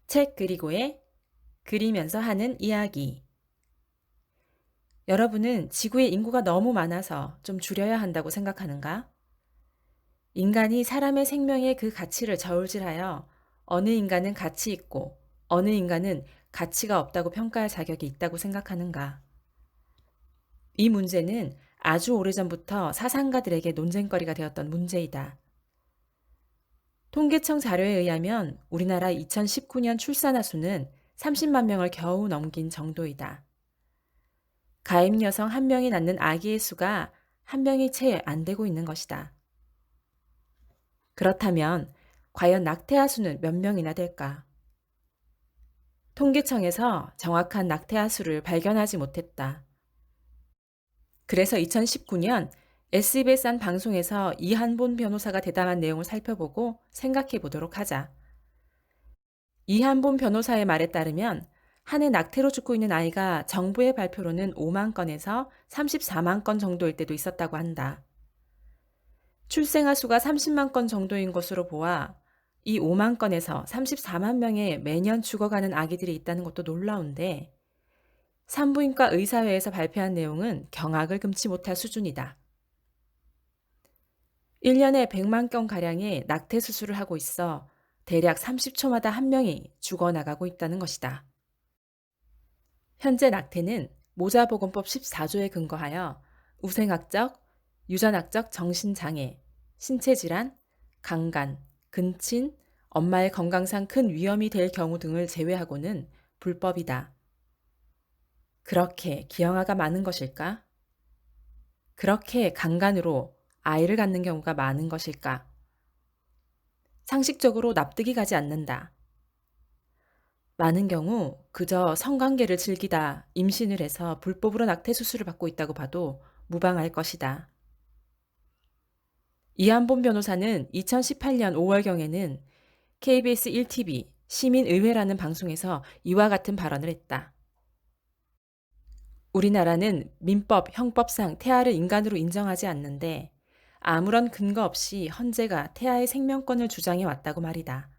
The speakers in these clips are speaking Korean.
책 그리고의 그리면서 하는 이야기. 여러분은 지구에 인구가 너무 많아서 좀 줄여야 한다고 생각하는가? 인간이 사람의 생명의 그 가치를 저울질하여 어느 인간은 가치 있고 어느 인간은 가치가 없다고 평가할 자격이 있다고 생각하는가? 이 문제는 아주 오래전부터 사상가들에게 논쟁거리가 되었던 문제이다. 통계청 자료에 의하면 우리나라 2019년 출산화 수는 30만 명을 겨우 넘긴 정도이다. 가임 여성 한 명이 낳는 아기의 수가 한 명이 채 안 되고 있는 것이다. 그렇다면 과연 낙태아 수는 몇 명이나 될까? 통계청에서 정확한 낙태아 수를 발견하지 못했다. 그래서 2019년 SBS 한 방송에서 이한본 변호사가 대담한 내용을 살펴보고 생각해 보도록 하자. 이한본 변호사의 말에 따르면 한 해 낙태로 죽고 있는 아이가 정부의 발표로는 5만 건에서 34만 건 정도일 때도 있었다고 한다. 출생아 수가 30만 건 정도인 것으로 보아 이 5만 건에서 34만 명의 매년 죽어가는 아기들이 있다는 것도 놀라운데 산부인과 의사회에서 발표한 내용은 경악을 금치 못할 수준이다. 1년에 100만 건가량의 낙태 수술을 하고 있어 대략 30초마다 한 명이 죽어나가고 있다는 것이다. 현재 낙태는 모자보건법 14조에 근거하여 우생학적, 유전학적 정신장애, 신체질환, 강간, 근친, 엄마의 건강상 큰 위험이 될 경우 등을 제외하고는 불법이다. 그렇게 기형아가 많은 것일까? 그렇게 강간으로 아이를 갖는 경우가 많은 것일까? 상식적으로 납득이 가지 않는다. 많은 경우 그저 성관계를 즐기다 임신을 해서 불법으로 낙태 수술을 받고 있다고 봐도 무방할 것이다. 이한본 변호사는 2018년 5월경에는 KBS 1TV 시민의회라는 방송에서 이와 같은 발언을 했다. 우리나라는 민법, 형법상 태아를 인간으로 인정하지 않는데 아무런 근거 없이 헌재가 태아의 생명권을 주장해 왔다고 말이다.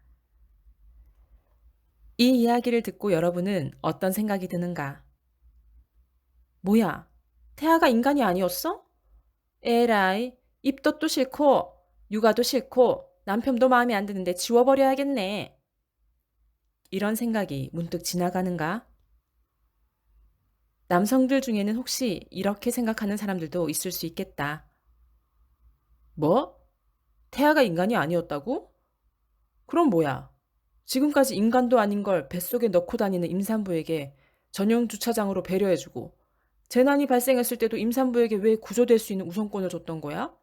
이 이야기를 듣고 여러분은 어떤 생각이 드는가? 뭐야? 태아가 인간이 아니었어? 에라이, 입덧도 싫고, 육아도 싫고, 남편도 마음에 안 드는데 지워버려야겠네. 이런 생각이 문득 지나가는가? 남성들 중에는 혹시 이렇게 생각하는 사람들도 있을 수 있겠다. 뭐? 태아가 인간이 아니었다고? 그럼 뭐야? 지금까지 인간도 아닌 걸 뱃속에 넣고 다니는 임산부에게 전용 주차장으로 배려해주고 재난이 발생했을 때도 임산부에게 왜 구조될 수 있는 우선권을 줬던 거야?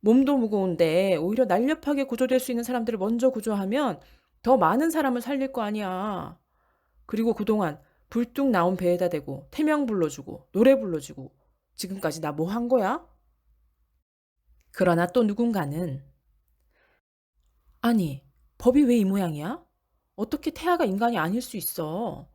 몸도 무거운데 오히려 날렵하게 구조될 수 있는 사람들을 먼저 구조하면 더 많은 사람을 살릴 거 아니야. 그리고 그동안 불뚝 나온 배에다 대고 태명 불러주고 노래 불러주고 지금까지 나 뭐 한 거야? 그러나 또 누군가는 아니, 법이 왜 이 모양이야? 어떻게 태아가 인간이 아닐 수 있어?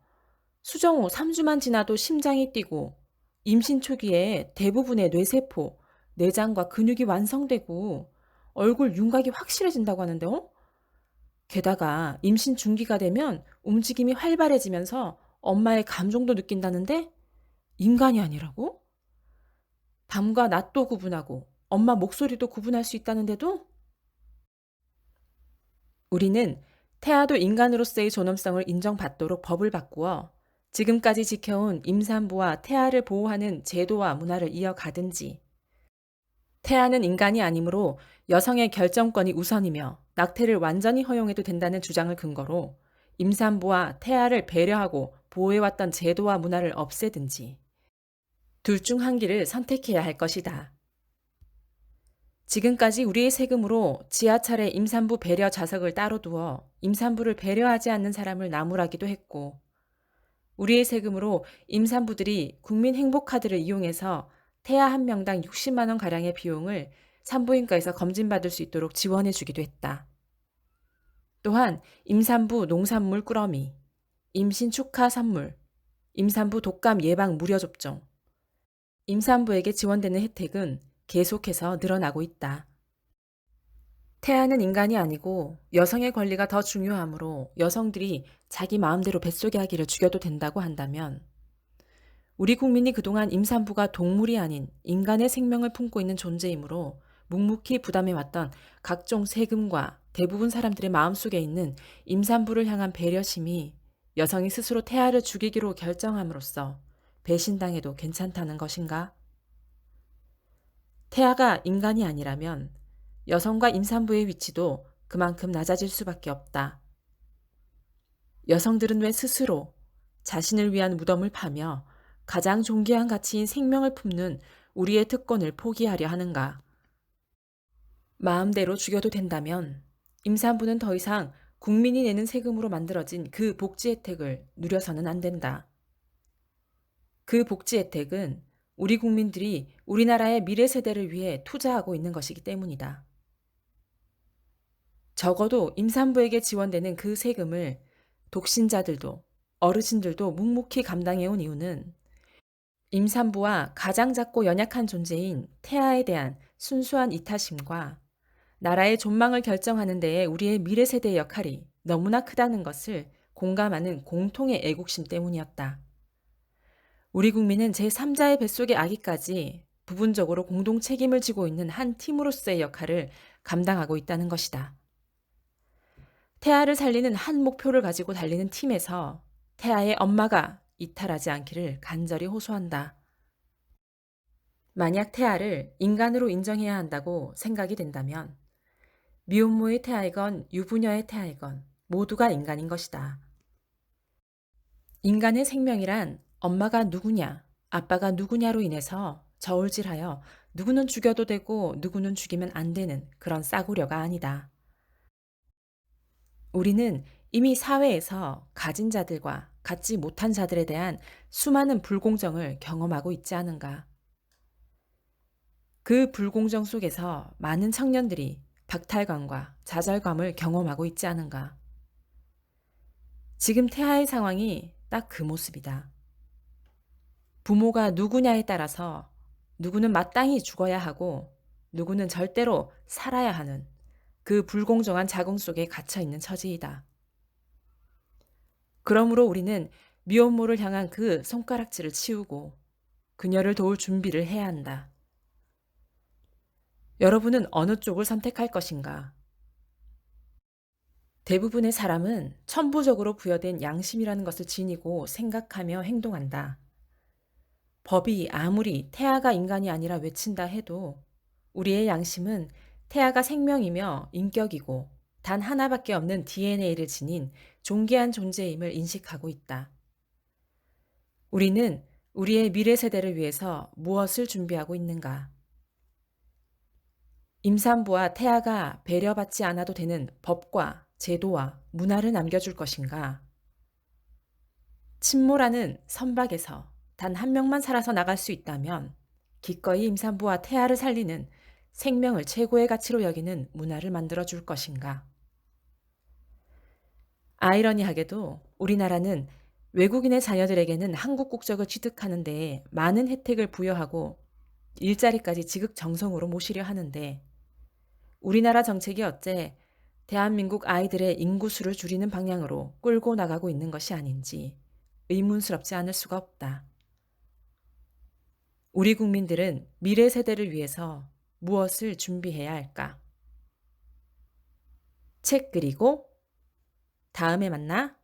수정 후 3주만 지나도 심장이 뛰고 임신 초기에 대부분의 뇌세포, 내장과 근육이 완성되고 얼굴 윤곽이 확실해진다고 하는데 게다가 임신 중기가 되면 움직임이 활발해지면서 엄마의 감정도 느낀다는데 인간이 아니라고? 밤과 낮도 구분하고 엄마 목소리도 구분할 수 있다는데도 우리는 태아도 인간으로서의 존엄성을 인정받도록 법을 바꾸어 지금까지 지켜온 임산부와 태아를 보호하는 제도와 문화를 이어가든지 태아는 인간이 아니므로 여성의 결정권이 우선이며 낙태를 완전히 허용해도 된다는 주장을 근거로 임산부와 태아를 배려하고 보호해왔던 제도와 문화를 없애든지 둘 중 한 길을 선택해야 할 것이다. 지금까지 우리의 세금으로 지하철에 임산부 배려 좌석을 따로 두어 임산부를 배려하지 않는 사람을 나무라기도 했고 우리의 세금으로 임산부들이 국민행복카드를 이용해서 태아 한 명당 60만 원 가량의 비용을 산부인과에서 검진받을 수 있도록 지원해 주기도 했다. 또한 임산부 농산물 꾸러미, 임신 축하 선물, 임산부 독감 예방 무료 접종, 임산부에게 지원되는 혜택은 계속해서 늘어나고 있다. 태아는 인간이 아니고 여성의 권리가 더 중요하므로 여성들이 자기 마음대로 뱃속의 아기를 죽여도 된다고 한다면 우리 국민이 그동안 임산부가 동물이 아닌 인간의 생명을 품고 있는 존재이므로 묵묵히 부담해왔던 각종 세금과 대부분 사람들의 마음속에 있는 임산부를 향한 배려심이 여성이 스스로 태아를 죽이기로 결정함으로써 배신당해도 괜찮다는 것인가? 태아가 인간이 아니라면 여성과 임산부의 위치도 그만큼 낮아질 수밖에 없다. 여성들은 왜 스스로 자신을 위한 무덤을 파며 가장 존귀한 가치인 생명을 품는 우리의 특권을 포기하려 하는가? 마음대로 죽여도 된다면 임산부는 더 이상 국민이 내는 세금으로 만들어진 그 복지 혜택을 누려서는 안 된다. 그 복지 혜택은 우리 국민들이 우리나라의 미래 세대를 위해 투자하고 있는 것이기 때문이다. 적어도 임산부에게 지원되는 그 세금을 독신자들도 어르신들도 묵묵히 감당해온 이유는 임산부와 가장 작고 연약한 존재인 태아에 대한 순수한 이타심과 나라의 존망을 결정하는 데에 우리의 미래 세대의 역할이 너무나 크다는 것을 공감하는 공통의 애국심 때문이었다. 우리 국민은 제3자의 뱃속의 아기까지 부분적으로 공동 책임을 지고 있는 한 팀으로서의 역할을 감당하고 있다는 것이다. 태아를 살리는 한 목표를 가지고 달리는 팀에서 태아의 엄마가 이탈하지 않기를 간절히 호소한다. 만약 태아를 인간으로 인정해야 한다고 생각이 된다면 미혼모의 태아이건 유부녀의 태아이건 모두가 인간인 것이다. 인간의 생명이란 엄마가 누구냐, 아빠가 누구냐로 인해서 저울질하여 누구는 죽여도 되고 누구는 죽이면 안 되는 그런 싸구려가 아니다. 우리는 이미 사회에서 가진 자들과 갖지 못한 자들에 대한 수많은 불공정을 경험하고 있지 않은가. 그 불공정 속에서 많은 청년들이 박탈감과 좌절감을 경험하고 있지 않은가. 지금 태아의 상황이 딱 그 모습이다. 부모가 누구냐에 따라서 누구는 마땅히 죽어야 하고 누구는 절대로 살아야 하는 그 불공정한 자궁 속에 갇혀 있는 처지이다. 그러므로 우리는 미혼모를 향한 그 손가락질을 치우고 그녀를 도울 준비를 해야 한다. 여러분은 어느 쪽을 선택할 것인가? 대부분의 사람은 천부적으로 부여된 양심이라는 것을 지니고 생각하며 행동한다. 법이 아무리 태아가 인간이 아니라 외친다 해도 우리의 양심은 태아가 생명이며 인격이고 단 하나밖에 없는 DNA를 지닌 존귀한 존재임을 인식하고 있다. 우리는 우리의 미래 세대를 위해서 무엇을 준비하고 있는가? 임산부와 태아가 배려받지 않아도 되는 법과 제도와 문화를 남겨줄 것인가? 침몰하는 선박에서 단 한 명만 살아서 나갈 수 있다면 기꺼이 임산부와 태아를 살리는 생명을 최고의 가치로 여기는 문화를 만들어줄 것인가? 아이러니하게도 우리나라는 외국인의 자녀들에게는 한국 국적을 취득하는 데에 많은 혜택을 부여하고 일자리까지 지극정성으로 모시려 하는데 우리나라 정책이 어째 대한민국 아이들의 인구수를 줄이는 방향으로 끌고 나가고 있는 것이 아닌지 의문스럽지 않을 수가 없다. 우리 국민들은 미래 세대를 위해서 무엇을 준비해야 할까? 책 그리고 다음에 만나.